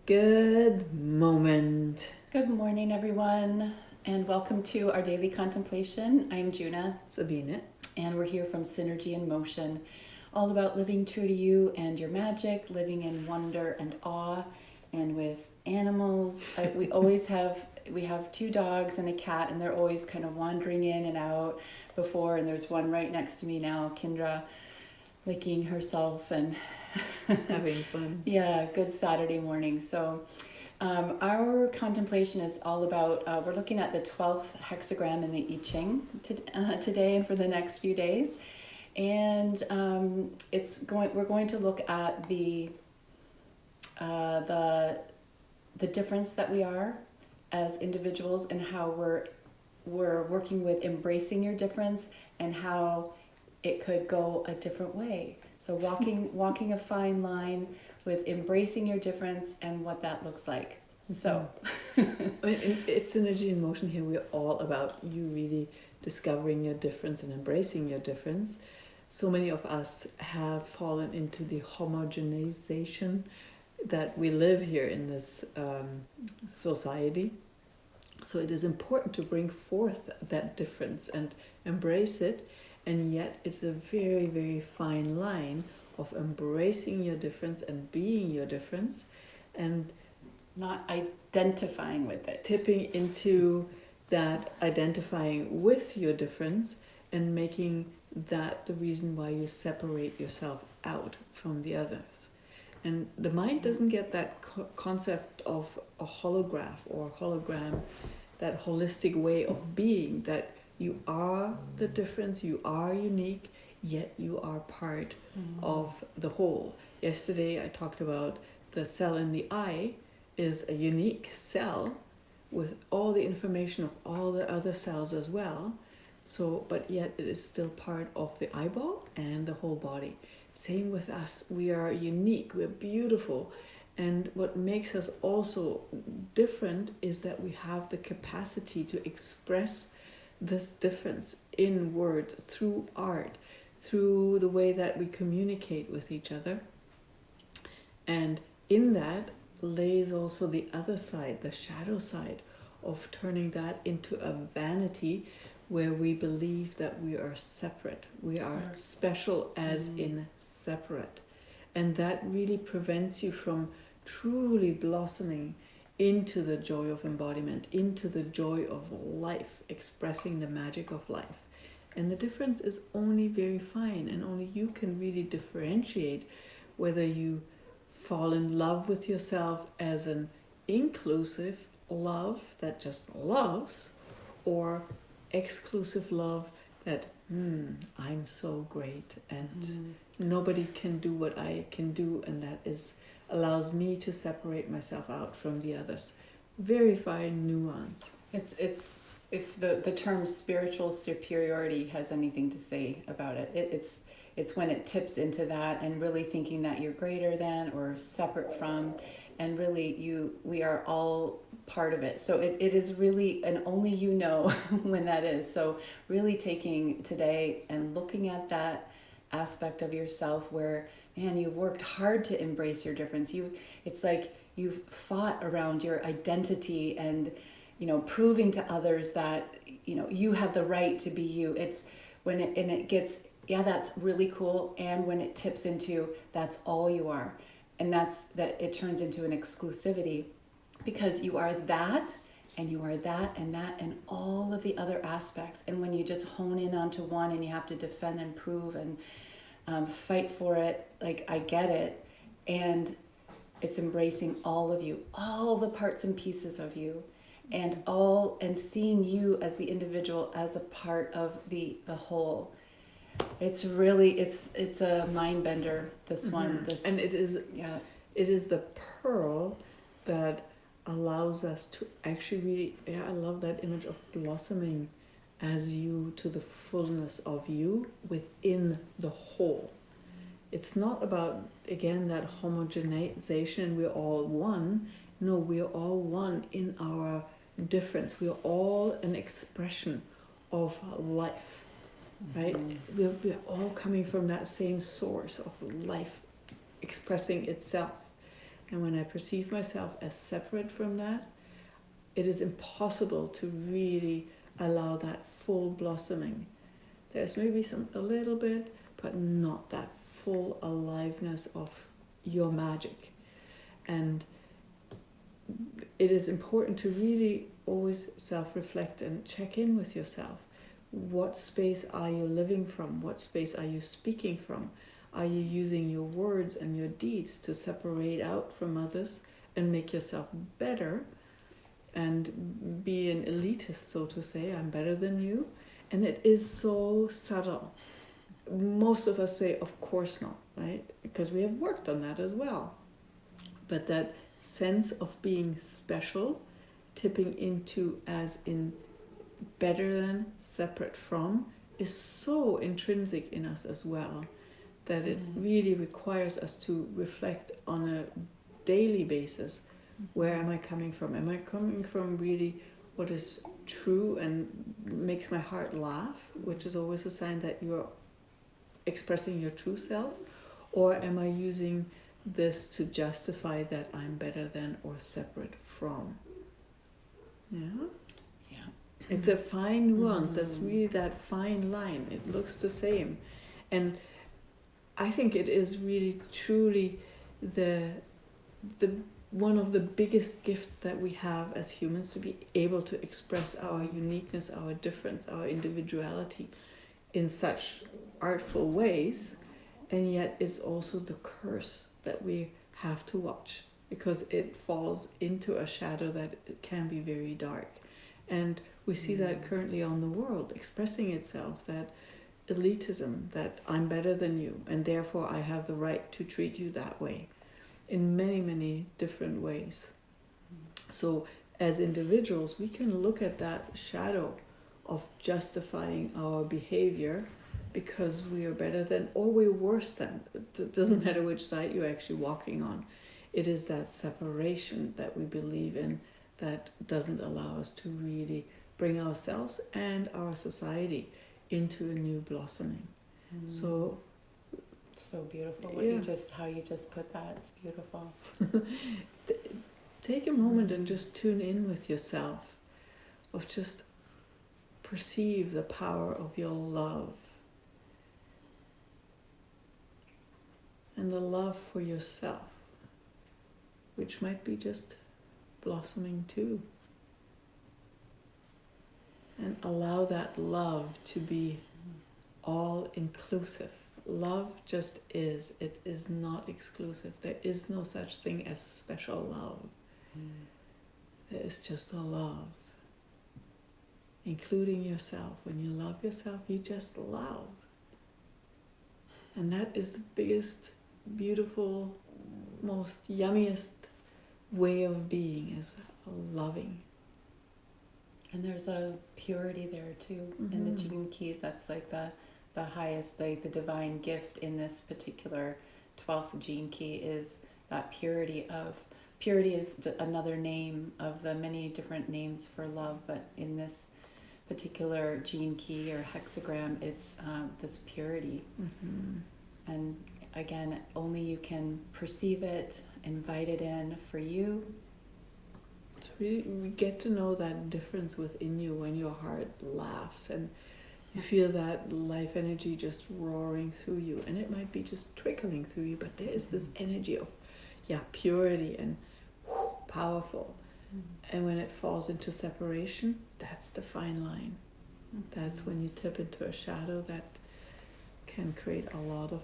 Good moment. Good morning, everyone, and welcome to our daily contemplation. I'm Juna, Sabine. and we're here from Synergy in Motion, all about living true to you and your magic, living in wonder and awe, and with animals. We have two dogs and a cat, and they're always kind of wandering in and out before. And there's one right next to me now, Kindra, licking herself and Having fun. yeah, good Saturday morning. So. Our contemplation is all about, we're looking at the 12th hexagram in the I Ching today and for the next few days. And we're going to look at the difference that we are as individuals and how we're working with embracing your difference and how it could go a different way. So walking a fine line with embracing your difference and what that looks like. So It's Synergy in Motion here. We're all about you really discovering your difference and embracing your difference. So many of us have fallen into the homogenization that we live here in this society. So it is important to bring forth that difference and embrace it. And yet it's a very, very fine line of embracing your difference and being your difference and not identifying with it. tipping into that identifying with your difference and making that the reason why you separate yourself out from the others. And the mind doesn't get that concept of a holograph or hologram, that holistic way of being, that you are the difference, you are unique, yet you are part of the whole. Yesterday I talked about the cell in the eye is a unique cell with all the information of all the other cells as well. So, but yet it is still part of the eyeball and the whole body. Same with us. We are unique, we're beautiful. And what makes us also different is that we have the capacity to express this difference in word, through art, through the way that we communicate with each other. And in that lays also the other side, the shadow side of turning that into a vanity where we believe that we are separate. We are special as in separate. And that really prevents you from truly blossoming into the joy of embodiment, into the joy of life, expressing the magic of life. And the difference is only very fine, and only you can really differentiate whether you fall in love with yourself as an inclusive love that just loves, or exclusive love that I'm so great and nobody can do what I can do, and that allows me to separate myself out from the others. Very fine nuance. It's if the term spiritual superiority has anything to say about it, it's when it tips into that and really thinking that you're greater than or separate from, and really we are all part of it. So it is really, and only you know when that is. So really taking today and looking at that aspect of yourself where, man, you've worked hard to embrace your difference. It's like you've fought around your identity and, proving to others that, you have the right to be you. It's when it gets, yeah, that's really cool. And when it tips into, that's all you are. And that it turns into an exclusivity, because you are that, and you are that, and all of the other aspects. And when you just hone in onto one and you have to defend and prove and fight for it, like, I get it. And it's embracing all of you, all the parts and pieces of you, and seeing you as the individual, as a part of the whole. It's really, it's a mind bender, this one. And it is, yeah. It is the pearl that allows us to actually really, I love that image of blossoming as you to the fullness of you within the whole. It's not about, again, that homogenization, we're all one. No, we're all one in our difference. We're all an expression of life, right? We're all coming from that same source of life expressing itself. And when I perceive myself as separate from that, it is impossible to really allow that full blossoming. There's maybe a little bit, but not that full aliveness of your magic. And it is important to really always self-reflect and check in with yourself. What space are you living from? What space are you speaking from? Are you using your words and your deeds to separate out from others and make yourself better and be an elitist, so to say? I'm better than you. And it is so subtle. Most of us say, of course not, right? Because we have worked on that as well. But that sense of being special, tipping into as in better than, separate from, is so intrinsic in us as well, that it really requires us to reflect on a daily basis. Where am I coming from? Am I coming from really what is true and makes my heart laugh, which is always a sign that you're expressing your true self? Or am I using this to justify that I'm better than or separate from? Yeah? Yeah. It's a fine nuance. That's really that fine line. It looks the same. And I think it is really truly the one of the biggest gifts that we have as humans, to be able to express our uniqueness, our difference, our individuality in such artful ways. And yet it's also the curse that we have to watch, because it falls into a shadow that can be very dark. And we see that currently on the world expressing itself, that elitism, that I'm better than you and therefore I have the right to treat you that way, in many, many different ways. So as individuals, we can look at that shadow of justifying our behavior because we are better than or we're worse than. It doesn't matter which side you're actually walking on. It is that separation that we believe in that doesn't allow us to really bring ourselves and our society into a new blossoming. So Beautiful. How you just put that. It's beautiful. Take a moment and just tune in with yourself, of just perceive the power of your love and the love for yourself, which might be just blossoming too. And allow that love to be all inclusive. Love just is. It is not exclusive. There is no such thing as special love. There is just a love, including yourself. When you love yourself, you just love. And that is the biggest, beautiful, most yummiest way of being, is loving. And there's a purity there too. In the June keys, that's like the highest, like the divine gift in this particular 12th gene key, is that purity is another name of the many different names for love, but in this particular gene key or hexagram, it's this purity. And again, only you can perceive it, invite it in for you. So we get to know that difference within you when your heart laughs and you feel that life energy just roaring through you. And it might be just trickling through you, but there is this energy of purity and powerful. And when it falls into separation, that's the fine line. That's when you tip into a shadow that can create a lot of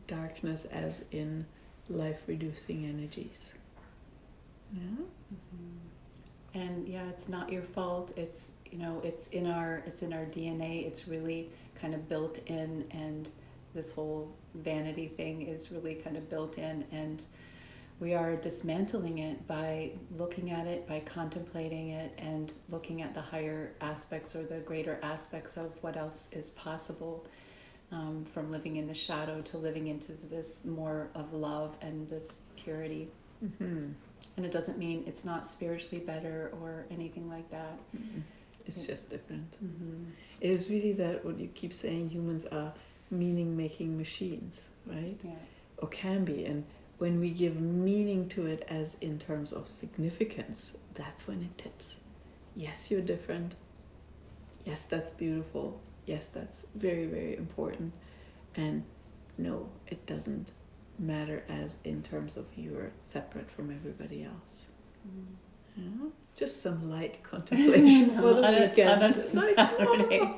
darkness, as in life-reducing energies. Yeah. And it's not your fault. It's it's in our DNA. It's really kind of built in, and this whole vanity thing is really kind of built in, and we are dismantling it by looking at it, by contemplating it, and looking at the higher aspects or the greater aspects of what else is possible, from living in the shadow to living into this more of love and this purity. And it doesn't mean it's not spiritually better or anything like that. It's just different. It is really that what you keep saying, humans are meaning-making machines, right? Yeah. Or can be. And when we give meaning to it as in terms of significance, that's when it tips. Yes, you're different. Yes, that's beautiful. Yes, that's very, very important. And no, it doesn't matter as in terms of you're separate from everybody else. Yeah? Just some light contemplation for the weekend. On a Saturday.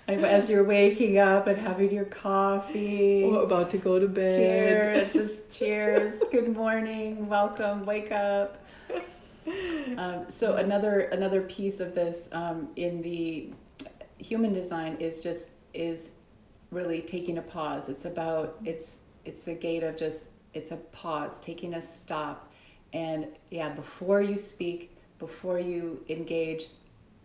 As you're waking up and having your coffee. Or about to go to bed. Here, just cheers. Good morning. Welcome. Wake up. So another piece of this in the human design is really taking a pause. It's the gate of it's a pause, taking a stop, and before you speak, before you engage,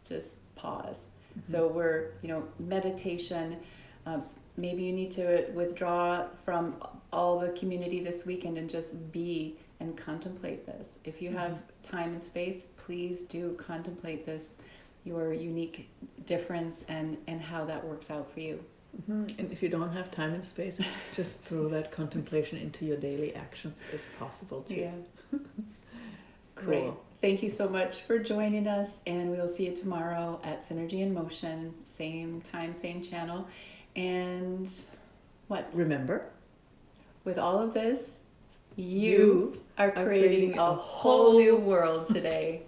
just pause. So we're meditation. Maybe you need to withdraw from all the community this weekend and just be and contemplate this. If you have time and space, please do contemplate this, your unique difference and how that works out for you. And if you don't have time and space, just throw that contemplation into your daily actions. It's possible too. Yeah. Great. Cool. Thank you so much for joining us, and we'll see you tomorrow at Synergy in Motion, same time, same channel. And remember, with all of this, you are creating a whole new world today.